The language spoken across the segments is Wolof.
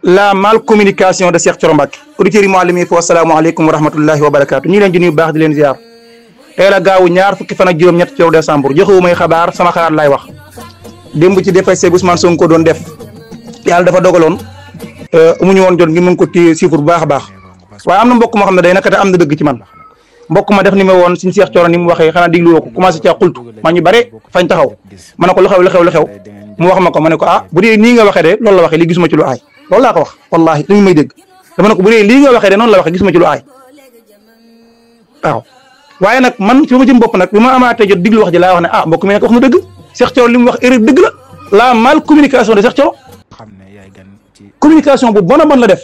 la mal communication de Cheikh Thioro Mbacké. auditeurs yi Mouhalim info asalaamaaleykum wa rahmatullahi wa barakaatu ñu leen di nuyu baax di leen ziar tey la gaawu ñaar fukki fan ak juróom-ñett ci weeru décembre joxewu may xabaar sama xalaat laay wax démb ci defee Ousmane Sonko doon def yàlla dafa dogaloon amuñu woon jot ngi mën ko téye chiffre bu baax a baax waaye am na mbokk moo xam ne day nakate am na dëgg ci man mbokk ma def ni ma woon suñu Cheikh Thioro ni mu waxee xanaa diglu woo ko commencé caa xultu ma ñu bare fañ taxaw ma ne ko lu xew mu wax ma ko ma ne ko ah bu dee nii nga waxee de loolu la waxee li gisuma ci lu aay loolu laa ko wax wallahi li may dégg dama ne ko bu dee lii nga waxee de noonu la waxee gisuma ci lu aay waaw waaye nag man ci ma jëm bopp nag bi ma amaatee jot diglu wax ji laa wax ne ah mbokk mi nag wax na dëgg Cheikh Thioro li mu wax erreur dëgg la mal communication de Cheikh Thioro communication bu bon a bon la def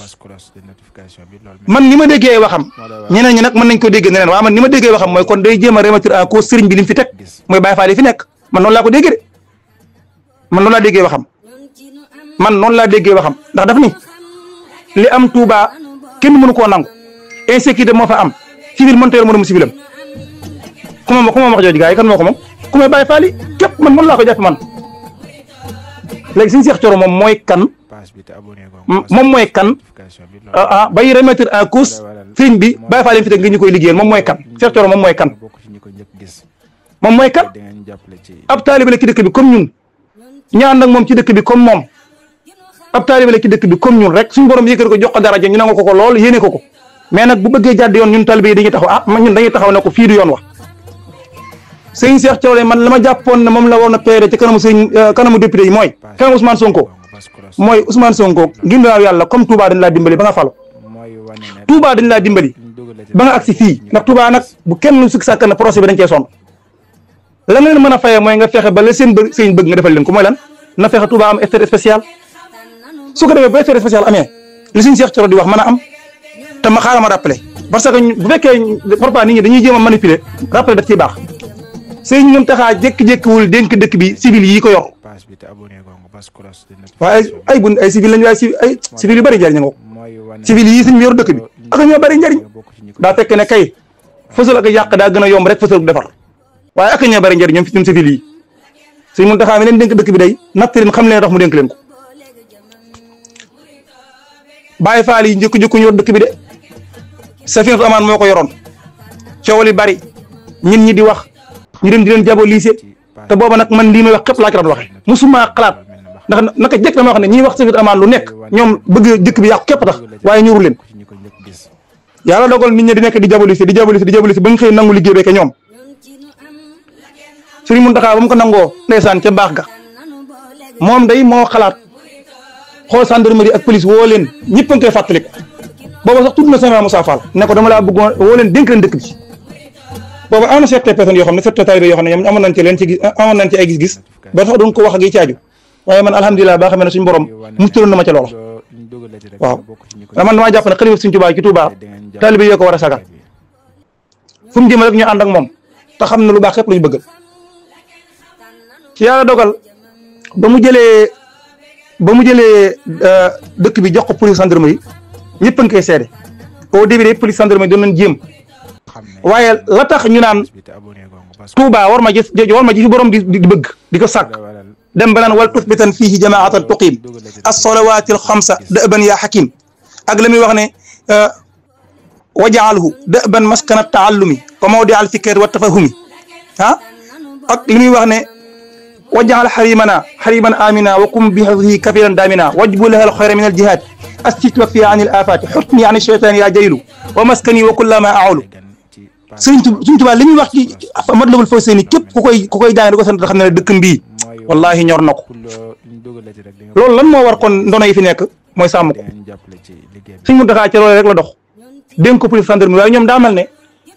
man ni ma déggee ay waxam ñeneen ñi nag mën nañ ko déggee neneen waaye man ni ma déggee waxam mooy kon day jéem a remettre en cause sëriñ bi li mu fi teg mooy Baye Fall yi fi nekk man noonu laa ko déggee de man noonu laa déggee waxam ndax daf ni li am Touba kenn mënu koo nangu insécurité moo fa am civil mënta yor mënum civilam ku ma wax jooju gars yi kan moo ko moom ku may Baye Fall yi képp man noonu laa ko jàpp man léegi suñu Cheikh Thioro moom mooy kan bay remettre en cause sëriñ bi Baye Fall yi fi teg nga ñu koy liggéeyal moom mooy kan Cheikh Thioro moom mooy kan ab taalibe la ci dëkk bi comme ñun ñaan nag moom ci dëkk bi comme moom ab taalibe la ci dëkk bi comme ñun rek suñu borom yëkkati ko jox ko daraja ñu nangu ko lool yéene ko mais nag bu bëggee jàdd yoon ñun taalibe yi dañuy taxaw ñun dañuy taxaw ne ko fii du yoon wax sëñ Cheikh Thioro man la ma jàppoon ne moom la war na peere ci kanamu député yi mooy kanamu Ousmane Sonko mooy Ousmane Sonko ginnaaw yàlla comme Touba dañ laa dimbali ba nga falo Touba dañ laa dimbali ba nga agsi fii ndax Touba nag bu kenn sukk sàkk na procès bi dañ cee sonn la nga leen mën a fayee mooy nga fexe ba la seen bëgg nga defal leen ko mooy lan na fexe Touba am effet spécial su ko defee ba effet spécial amee li sëñ Cheikh Thioro di wax mën a am te ma xaaral ma rappelé parce que bu fekkee parfois nit ñi dañuy jéem a manipuler rappelé daf ciy baax sëñ Mountakha jékki-jékkiwul dénk dëkk bi civil yi ko yor waaye ay civil lañu waaye ay civil yu bëri njëriñ nga ko civil yi suñ yor dëkk bi ak ñoo bëri njëriñ daa fekk ne kay fësal ak yàq daa gën a yomb rek fësal defar waaye ak ñoo bëri njëriñ ñoom fi ñun civil yi sëñ Mountakha mi leen dénk dëkk bi day natt leen xam leen tax mu dénk leen ko Baye Fall yi njëkk-njëkku ñu yor dëkk bi de Safinatu Amaan moo ko yoroon coow li bëri ñin ñi di wax ñu dem di leen diaboliser te booba nag man lii may wax képp laa ci doon waxee musuma xalaat ndax naka jëkk dama wax ne ñiy wax Safinatu Amaan lu nekk ñoom bëgg dëkk bi yàqu képp tax waaye ñuuru leen yàlla dogal nit ñi di nekk di diaboliser ba nga xëy nangu liggéey beeke ñoom Sëriñ Mountakha ba mu ko nangoo ndeysaan ca baax ga moom day moo xalaat xool gendarmerie ak police woo leen ñëpp a ngi koy fàttaliku booba sax tudd na sama Moussa Fall ne ko dama laa bëggoon woo leen dénk leen dëkk bi boobu am na certaines personnes yoo xam ne certaines taalibe yoo xam ne ñoom amoon nañ ci ay gis-gis ba tax doon ko wax ak yi caaju waaye man alhamdulilah baa xamee ne suñu borom mustaloon na ma ca loola waaw man damaa jàpp ne xalifa suñ Tuubaa ci Tuubaa taalibe yoo ko war a sagal fu mu jëm rek ñu ànd ak moom te xam ne lu baax képp lañu bëggal ci yàlla dogal ba mu jëlee dëkk bi jox ko police gendarmerie ñëpp a ngi koy seede au début de police gendarmerie doon nañ jéem waaye la tax ñu naan Touba war ma ji fi borom di bëgg di ko sàkk dem ba naan wal tusbitan fiihi jamaatan tuqiim as-salawaati al-xamsa da'ban yaa xakim ak la muy wax ne wajaalhu da'ban maskana taallumi wa mawdia al-fikri wa tafahumi ak li muy wax ne wajaal xariman amina wa kum bihi kafiran damina wajbu laha al-xayra min al-jihaad astit wa fiha an al-afaati xutni an ash-shaytaan yaa jaylu wa maskani wa kullama aulu Sëriñ Tuubaa li muy wax ci Matlabul Fawzayni képp ku koy jàng di ko sant xam ne dëkkam bii wallahi ñor na ko loolu lan moo war kon ndono yi fi nekk mooy sàmm ko Sëriñ Mountakha ci loolu rek la dox dénk ko police gendarmerie waaye ñoom daa mel ne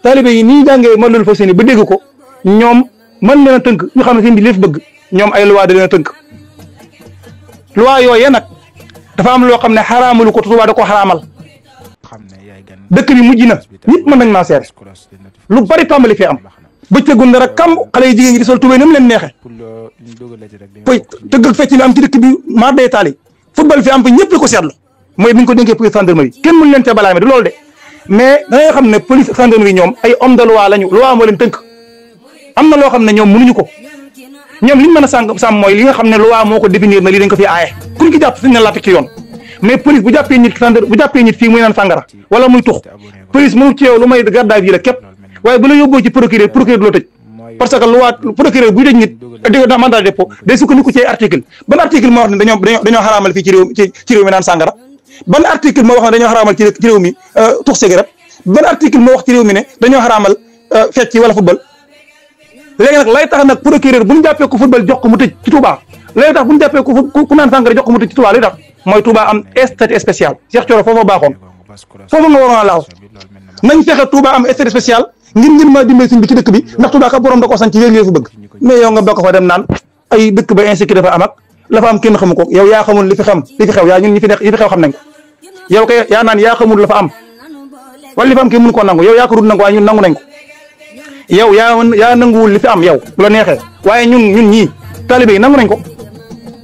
taalibe yi nii jàngee Matlabul Fawzayni ba dégg ko ñoom mën leen a tënk ñu xam ne seen bi léef bëgg ñoom ay loi da leen a tënk loi yooyee nag dafa am loo xam ne xaraamalu ko Tuubaa da ko xaraamal dëkk bi mujj na ñëpp mën nañ maa seere lu bari tàmbali fee am bëccëgu ndara kamb xale yi jigéen ñi di sol tubéy na mu leen neexe poy tëgg ak fecc mi am ci dëkk bi maar day taali football fi am fa ñëpp la ko seetlu mooy bi ñu ko dénkee police gendarmerie kenn mënu leen ca balaame du loolu de mais da ngay xam ne police gendarmerie ñoom ay homme de loi lañu loi moo leen tënk am na loo xam ne ñoom mënuñu ko ñoom liñ mën a sàmm mooy li nga xam ne loi moo ko définir na lii dañ ko fi aaye kuñ ki jàpp suñ ne la teg ci yoon mais police bu jàppee nit fii muy naan sàngara wala muy tux police mënu ci yow lu may gardaay bi la képp waaye bu la yóbboo ci procureur du la tëj parce que loi procureur buy tëj nit dégg mandat de dépôt day sukkandiku ci article ban article moo wax ne dañoo xaraamal fii ci réew mi naan sàngara ban article moo wax ne dañoo xaraamal ci réew mi tux cigarette ban article moo wax ci réew mi ne dañoo xaraamal fecc wala football léegi nag lay tax nag procureur bu ñu jàppee ko football jox ko mu tëj ci Touba lay tax bu ñu jàppee ku naan sàngara jox ko mu tëj ci Touba lay tax mooy Touba am statut spécial Cheikh Thioro foofa baaxoon foofu nga waroon a laaw nañ fexe Touba am statut spécial ngir ma dimbali suñ bi ci dëkk bi ndax Touba ka borom da ko sant ci yéen fa bëgg mais yow nga bokk fa dem naan ay dëkk ba insécurité dafa am ak la fa am kenn xamu ko yow yaa xamul li fi xew yaa ñun ñi fi xew xam nañ ko yow kay yaa naan yaa xamul la fa am wala li fa am kenn mënu koo nangu yow yaa ko dul nangu waaye ñun nangu nañ ko yow yaa nanguwul li fi am yow bu la neexee waaye ñun ñii talibé yi nangu nañ ko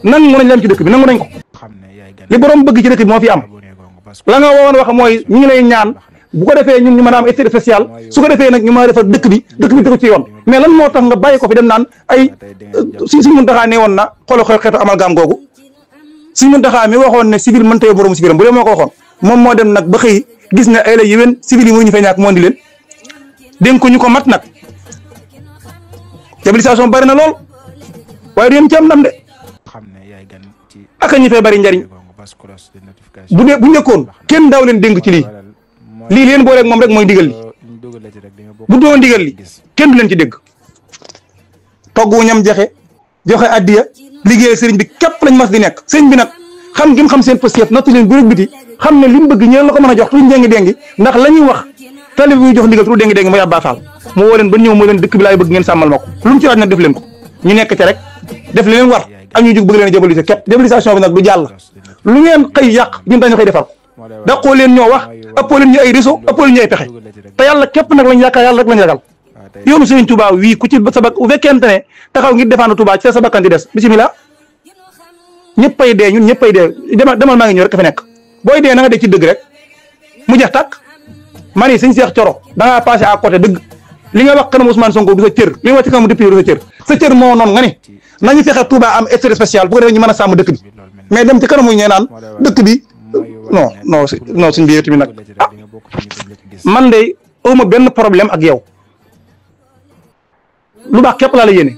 nangu nañ lam ci dëkk bi nangu nañ ko li borom bëgg ci dëkk bi moo fi am la nga woon wax mooy ñu ngi lay ñaan bu ko defee ñun ñu mën a am statut spécial su ko defee nag ñu mën a defar dëkk bi tegu ci yoon mais lan moo tax nga bàyyi ko fi dem naan ay Sëñ Muntaxa ne woon na xoolal xeetu amalgame googu Sëñ Muntaxa mi waxoon ne civil mënta borom civilam bu dee moo ko waxoon moom moo dem nag ba xëy gis ne ay la yéwén civil yi muy ñu fay ñàkk moo indi leen dénk ko ñu ko mat nag mobilisation bari na lool waaye du yéen ci am ndam de aka ñi fay bari njariñ bu njëkkoon kenn daaw leen dénk ci lii leen booleeg moom rek mooy ndigal li bu doon ndigal li kenn du leen ci dégg togg wu ñam joxe addiya liggéey sëriñ bi képp lañ mas di nekk sëriñ bi nag xam gi mu xam seen positif nattu leen bu rek biti xam ne li mu bëgg ñeen la ko mën a jox tuuti déngi ndax la ñuy wax talib bi jox ndigal tuuti déngi mooy Abba Fall mu woo leen ba ñëw mooy leen dëkk bi laay bëgg ngeen sàmmal ma ko lu mu ci laaj nag def leen ko ñu nekk ca rek def li leen war ak ñu jóg bëgg leen a jaboliser képp jabilisation bi nag du jàll lu ngeen xëy yàq ñun dañu koy defar daqoo leen ñoo wax ëppoo leen ñu ay réseau ëppoo leen ñu ay pexe te yàlla képp nag lañ yaakaar yàlla rek lañ ragal yoonu Serigne Touba wii ku ci sa bak bu fekkente ne taxaw ngir défendre Touba ci sa bakkan di des bisimilah ñëppay dee ñun ñëppay dee demal maa ngi ñëw rek ka fi nekk booy dee na nga dee ci dëgg rek mu jeex tàkk man yi Sëñ Cheikh Thioro da ngaa passé à côté dëgg li nga wax kanam Ousmane Sonko du sa cër li nga wax ci kanam député du sa cër moo noonu nga ni nañu fexe Touba am statut spécial bu ko defee ñu mën a sàmm dëkk bi mais dem ci kanamu ñee naan dëkk bi non suñ bi yow tamit nag man de awma benn problème ak yow lu baax képp laa la yéene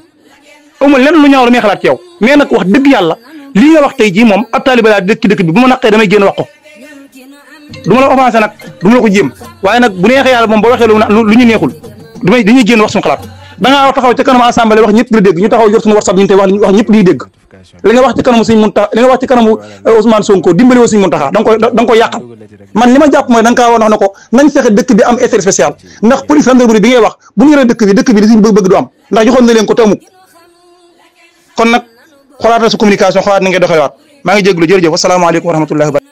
awma lenn lu ñaaw la may xalaat ci yow mais nag wax dëgg yàlla lii nga wax tey jii moom ab taaliba laa dëkk bi bu ma naqee damay génn wax ko du ma la offensé nag du ma la ko jéem waaye nag bu neexee yàlla moom boo waxee lu ñu neexul dañuy génn wax suñu xalaat da ngaa taxaw ca kanam assemblée wax ñëpp di dégg ñu taxaw yor suñu WhatsApp ñu tey wax ñëpp di dégg li nga wax ci kanamu Sëñ Muntaxa li nga wax ci kanamu Ousmane Sonko dimbali woo Sëñ Muntaxa da nga koy yàqal man li ma jàpp mooy da nga kaa war a wax ne ko nañ fexe dëkk bi am statut spécial ndax police gendarmerie bi ngay wax bu ñu yoree dëkk bi li suñu bëgg du am ndax joxoon na leen ko te amut kon nag xoolaatal sa communication xoolaat na ngay doxewaat maa ngi jégalu jërëjëf asalaamaaleykum wa rahmatullahi